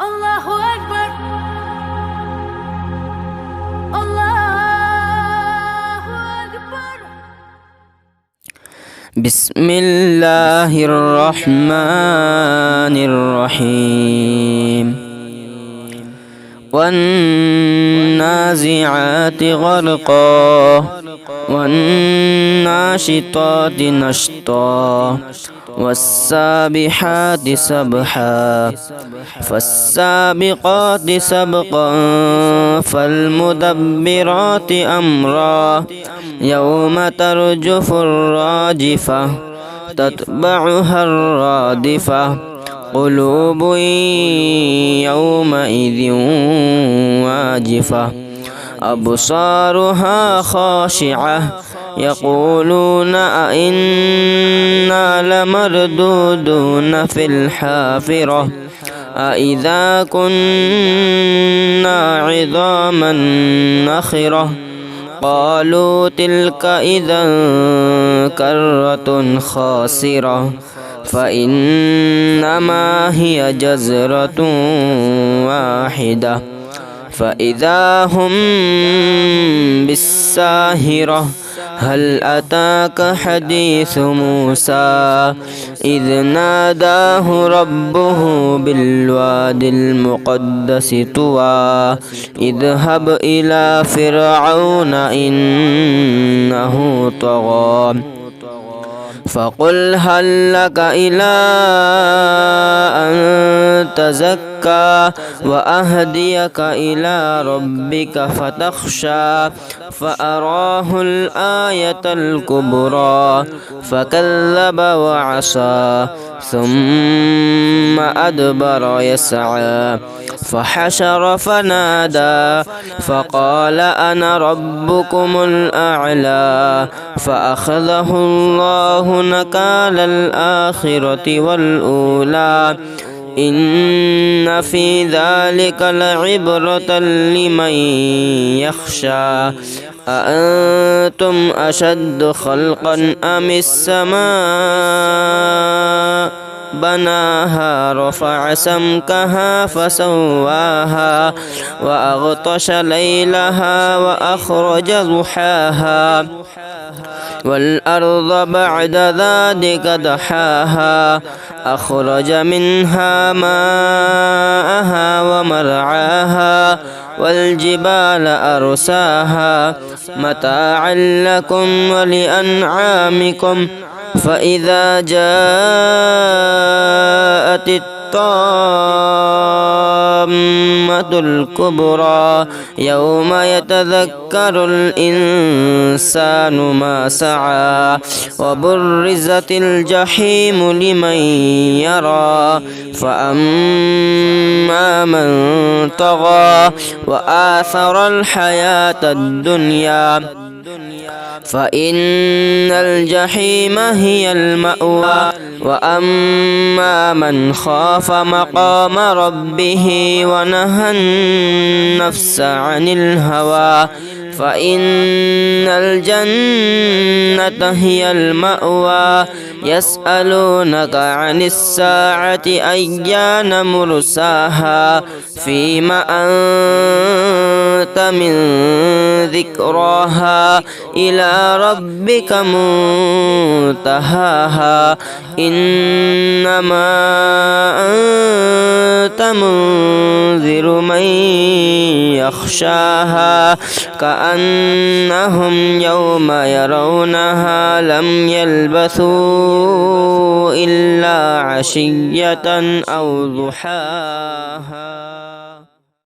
الله أكبر الله أكبر. بسم الله الرحمن الرحيم. والنازعات غرقا والناشطات نشطا والسابحات سبحا فالسابقات سبقا فالمدبرات أمرا يوم ترجف الراجفة تتبعها الرادفة قلوب يومئذ واجفة أبصارها خاشعة يقولون أئنا لمردودون في الحافرة أئذا كنا عظاما نخرة قالوا تلك إذا كرة خاسرة فإنما هي جزرة واحدة فإذا هم بالساهرة هل أتاك حديث موسى إذ ناداه ربه بالواد المقدس طوى اذهب إلى فرعون إنه طغى فقل هل لك إلى أن تزكى وأهديك إلى ربك فتخشى فأراه الآية الكبرى فكذب وعصى ثم أدبر يسعى فحشر فنادى فقال أنا ربكم الأعلى فأخذه الله نكال الآخرة والأولى إن في ذلك لعبرة لمن يخشى أأنتم أشد خلقا أم السماء بناها رفع سمكها فسواها وأغطش ليلها وأخرج ضحاها والأرض بعد ذلك دحاها أخرج منها ماءها ومرعاها والجبال أرساها متاعا لكم ولأنعامكم فإذا جاءت الطامة الكبرى يوم يتذكر الإنسان ما سعى وبرزت الجحيم لمن يرى فأما من طغى وآثر الحياة الدنيا فإن الجحيم هي المأوى وأما من خاف مقام ربه ونهى النفس عن الهوى فإن الجنة هي المأوى يسألونك عن الساعة أيان مرساها فيما أنت من ذكراها إلى ربك منتهاها إنما أنت منذر من يخشاها كأنهم يوم يرونها لم يلبثوا إلا عشية أو ضحاها.